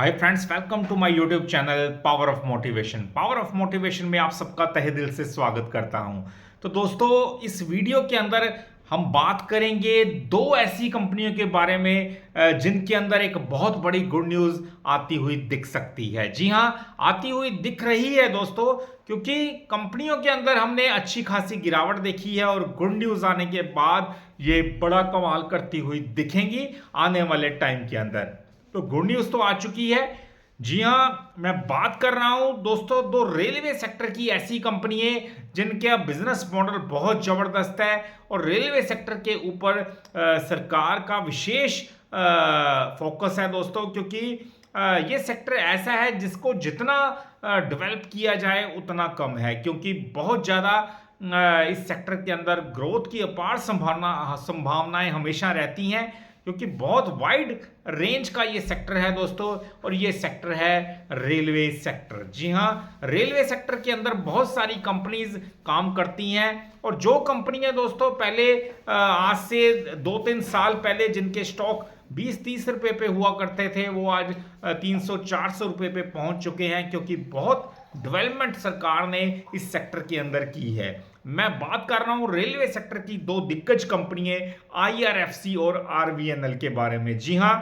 Hi friends, welcome to my YouTube channel power of motivation. Power of motivation में आप सबका तहे दिल से स्वागत करता हूं। तो दोस्तों, इस वीडियो के अंदर हम बात करेंगे दो ऐसी कंपनियों के बारे में जिनके अंदर एक बहुत बड़ी गुड न्यूज़ आती हुई दिख सकती है। जी हां, आती हुई दिख रही है दोस्तों, क्योंकि कंपनियों के अंदर हमने अच्छी खासी गिरावट देखी है और गुड न्यूज़ आने के बाद ये बड़ा कमाल करती हुई दिखेंगी आने वाले टाइम के अंदर। तो गुड न्यूज़ तो आ चुकी है। जी हाँ, मैं बात कर रहा हूं दोस्तों दो रेलवे सेक्टर की ऐसी कंपनी है जिनका बिजनेस मॉडल बहुत ज़बरदस्त है और रेलवे सेक्टर के ऊपर सरकार का विशेष फोकस है दोस्तों, क्योंकि ये सेक्टर ऐसा है जिसको जितना डेवलप किया जाए उतना कम है, क्योंकि बहुत ज़्यादा इस सेक्टर के अंदर ग्रोथ की अपार संभावनाएं हमेशा रहती हैं, क्योंकि बहुत वाइड रेंज का ये सेक्टर है दोस्तों। और ये सेक्टर है रेलवे सेक्टर। जी हाँ, रेलवे सेक्टर के अंदर बहुत सारी कंपनीज काम करती हैं और जो कंपनियां दोस्तों पहले आज से 2-3 साल पहले जिनके स्टॉक 20-30 रुपए पे हुआ करते थे, वो आज 300-400 रुपए पे पहुंच चुके हैं, क्योंकि बहुत डेवलपमेंट सरकार ने इस सेक्टर के अंदर की है। मैं बात कर रहा हूं रेलवे सेक्टर की दो दिग्गज कंपनियां आईआरएफसी और आरवीएनएल के बारे में। जी हां,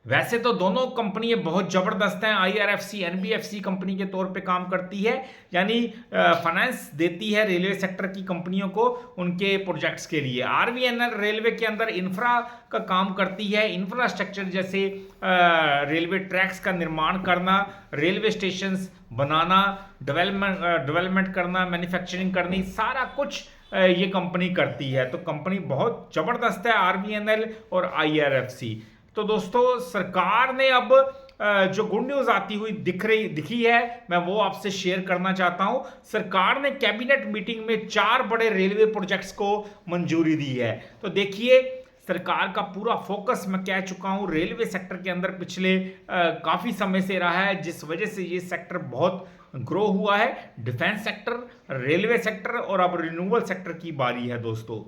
वैसे तो दोनों कंपनियां बहुत जबरदस्त हैं। आईआरएफसी एनबीएफसी कंपनी के तौर पे काम करती है, यानी फाइनेंस देती है रेलवे सेक्टर की कंपनियों को उनके प्रोजेक्ट्स के लिए। आरवीएनएल रेलवे के अंदर इंफ्रा का काम करती है, इंफ्रास्ट्रक्चर जैसे रेलवे ट्रैक्स का निर्माण करना, रेलवे स्टेशंस बनाना, डेवलपमेंट करना, मैन्युफैक्चरिंग करनी, सारा कुछ ये कंपनी करती है। तो कंपनी बहुत जबरदस्त है आरवीएनएल और आईआरएफसी। तो दोस्तों, सरकार ने अब जो गुड न्यूज़ आती हुई दिखी है, मैं वो आपसे शेयर करना चाहता हूं। सरकार ने कैबिनेट मीटिंग में 4 बड़े रेलवे प्रोजेक्ट्स को मंजूरी दी है। तो देखिए, सरकार का पूरा फोकस, मैं कह चुका हूं, रेलवे सेक्टर के अंदर पिछले काफ़ी समय से रहा है, जिस वजह से ये सेक्टर बहुत ग्रो हुआ है। डिफेंस सेक्टर, रेलवे सेक्टर और अब रिन्यूएबल सेक्टर की बारी है दोस्तों।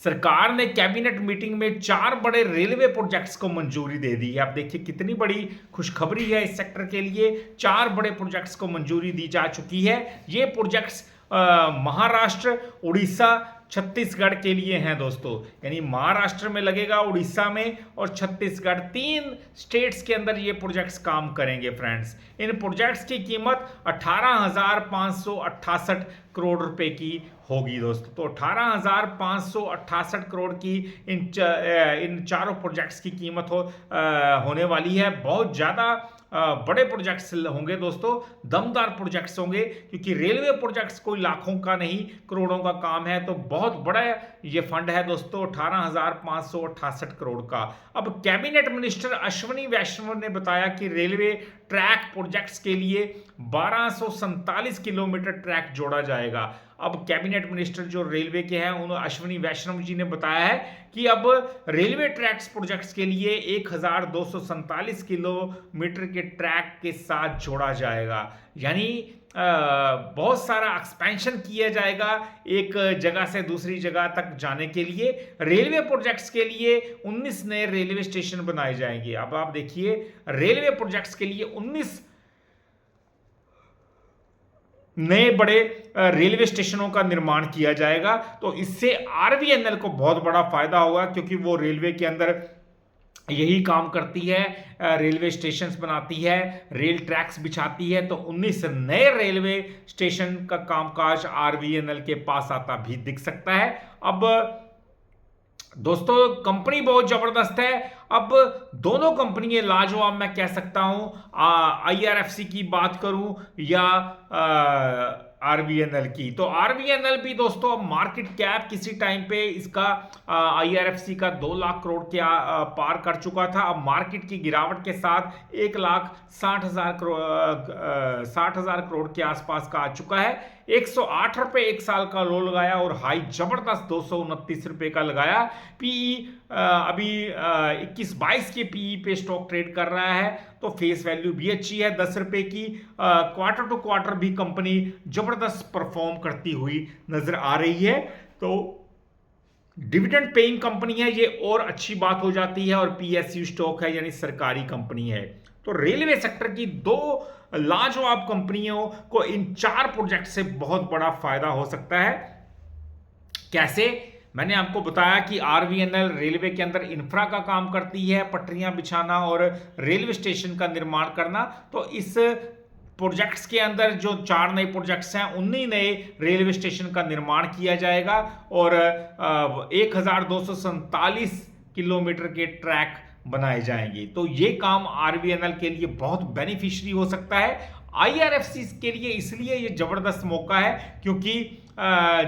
सरकार ने कैबिनेट मीटिंग में 4 बड़े रेलवे प्रोजेक्ट्स को मंजूरी दे दी है। आप देखिए कितनी बड़ी खुशखबरी है इस सेक्टर के लिए। 4 बड़े प्रोजेक्ट्स को मंजूरी दी जा चुकी है। ये प्रोजेक्ट्स महाराष्ट्र, उड़ीसा, छत्तीसगढ़ के लिए हैं दोस्तों। यानी महाराष्ट्र में लगेगा, उड़ीसा में और छत्तीसगढ़, 3 स्टेट्स के अंदर ये प्रोजेक्ट्स काम करेंगे फ्रेंड्स। इन प्रोजेक्ट्स की कीमत 18,568 करोड़ रुपए की होगी दोस्तों। तो 18,568 करोड़ की इन चारों प्रोजेक्ट्स की कीमत होने वाली है। बहुत ज़्यादा बड़े प्रोजेक्ट्स होंगे दोस्तों, दमदार प्रोजेक्ट्स होंगे, क्योंकि रेलवे प्रोजेक्ट्स कोई लाखों का नहीं, करोड़ों का काम है। तो बहुत बड़ा ये फंड है दोस्तों, 18,568 करोड़ का। अब कैबिनेट मिनिस्टर अश्विनी वैष्णव ने बताया कि रेलवे ट्रैक प्रोजेक्ट्स के लिए 1247 किलोमीटर ट्रैक जोड़ा जाएगा। अब कैबिनेट मिनिस्टर जो रेलवे के हैं, उन अश्विनी वैष्णव जी ने बताया है कि अब रेलवे ट्रैक्स प्रोजेक्ट्स के लिए 1247 किलोमीटर के ट्रैक के साथ जोड़ा जाएगा। यानी बहुत सारा एक्सपेंशन किया जाएगा एक जगह से दूसरी जगह तक जाने के लिए। रेलवे प्रोजेक्ट्स के लिए 19 नए रेलवे स्टेशन बनाए जाएंगे। अब आप देखिए, रेलवे प्रोजेक्ट्स के लिए 19 नए बड़े रेलवे स्टेशनों का निर्माण किया जाएगा। तो इससे आरवीएनएल को बहुत बड़ा फायदा होगा, क्योंकि वो रेलवे के अंदर यही काम करती है, रेलवे स्टेशंस बनाती है, रेल ट्रैक्स बिछाती है। तो 19 नए रेलवे स्टेशन का कामकाज आरवीएनएल के पास आता भी दिख सकता है। अब दोस्तों, कंपनी बहुत जबरदस्त है। अब दोनों कंपनी लाजवाब, मैं कह सकता हूं। आईआरएफसी की बात करूं या आरवीएनएल की, तो आरवीएनएल भी दोस्तों अब मार्केट कैप किसी टाइम पे इसका आईआरएफसी का 2 लाख करोड़ के पार कर चुका था। अब मार्केट की गिरावट के साथ 1,60,000 करोड़ के आसपास का आ चुका है। 108 रुपए एक साल का लो लगाया और हाई जबरदस्त 229 रुपए का लगाया। पीई अभी 21-22 के पीई पे स्टॉक ट्रेड कर रहा है। तो फेस वैल्यू भी अच्छी है 10 रुपए की। क्वार्टर टू क्वार्टर भी कंपनी जबरदस्त परफॉर्म करती हुई नजर आ रही है। तो डिविडेंड पेइंग कंपनी है, ये और अच्छी बात हो जाती है, और पीएसयू स्टॉक है यानी सरकारी कंपनी है। तो रेलवे सेक्टर की दो लाजवाब कंपनियों को इन 4 प्रोजेक्ट से बहुत बड़ा फायदा हो सकता है। कैसे? मैंने आपको बताया कि आरवीएनएल रेलवे के अंदर इंफ्रा का काम करती है, पटरियां बिछाना और रेलवे स्टेशन का निर्माण करना। तो इस प्रोजेक्ट्स के अंदर जो 4 नए प्रोजेक्ट्स हैं, 19 नए रेलवे स्टेशन का निर्माण किया जाएगा और 1247 किलोमीटर के ट्रैक बनाए जाएंगे। तो ये काम आरवीएनएल के लिए बहुत बेनिफिशियरी हो सकता है। आईआरएफसी के लिए इसलिए ये जबरदस्त मौका है क्योंकि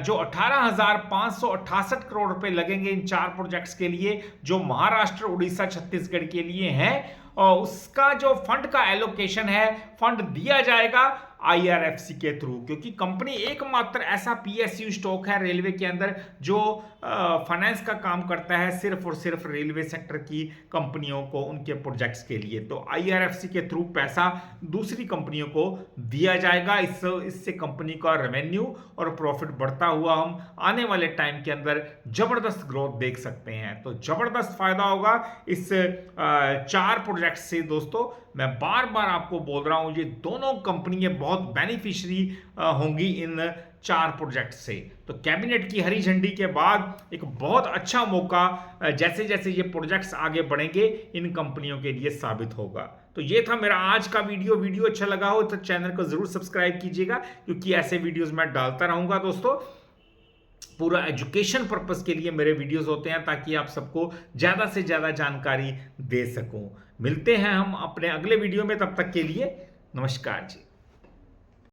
जो 18,568 करोड़ रुपए लगेंगे इन 4 प्रोजेक्ट्स के लिए, जो महाराष्ट्र, उड़ीसा, छत्तीसगढ़ के लिए हैं, और उसका जो फंड का एलोकेशन है, फंड दिया जाएगा आईआरएफसी के थ्रू, क्योंकि कंपनी एकमात्र ऐसा पीएसयू स्टॉक है रेलवे के अंदर जो फाइनेंस का काम करता है सिर्फ और सिर्फ रेलवे सेक्टर की कंपनियों को उनके प्रोजेक्ट्स के लिए। तो आईआरएफसी के थ्रू पैसा दूसरी कंपनियों को दिया जाएगा। इससे कंपनी का रेवेन्यू और प्रॉफिट बढ़ता हुआ हम आने वाले टाइम के अंदर जबरदस्त ग्रोथ देख सकते हैं। तो जबरदस्त फायदा होगा इस 4 प्रोजेक्ट से। दोस्तों, मैं बार बार आपको बोल रहा हूं, ये दोनों कंपनियां बहुत बेनिफिशियरी होंगी इन 4 प्रोजेक्ट से। तो कैबिनेट की हरी झंडी के बाद एक बहुत अच्छा मौका जैसे जैसे ये प्रोजेक्ट्स आगे बढ़ेंगे इन कंपनियों के लिए साबित होगा। तो ये था मेरा आज का वीडियो अच्छा लगा हो तो चैनल को जरूर सब्सक्राइब कीजिएगा, क्योंकि ऐसे वीडियोस मैं डालता रहूंगा। दोस्तों, पूरा एजुकेशन पर्पस के लिए मेरे वीडियोस होते हैं, ताकि आप सबको ज़्यादा से ज़्यादा जानकारी दे सकूं। मिलते हैं हम अपने अगले वीडियो में, तब तक के लिए नमस्कार जी।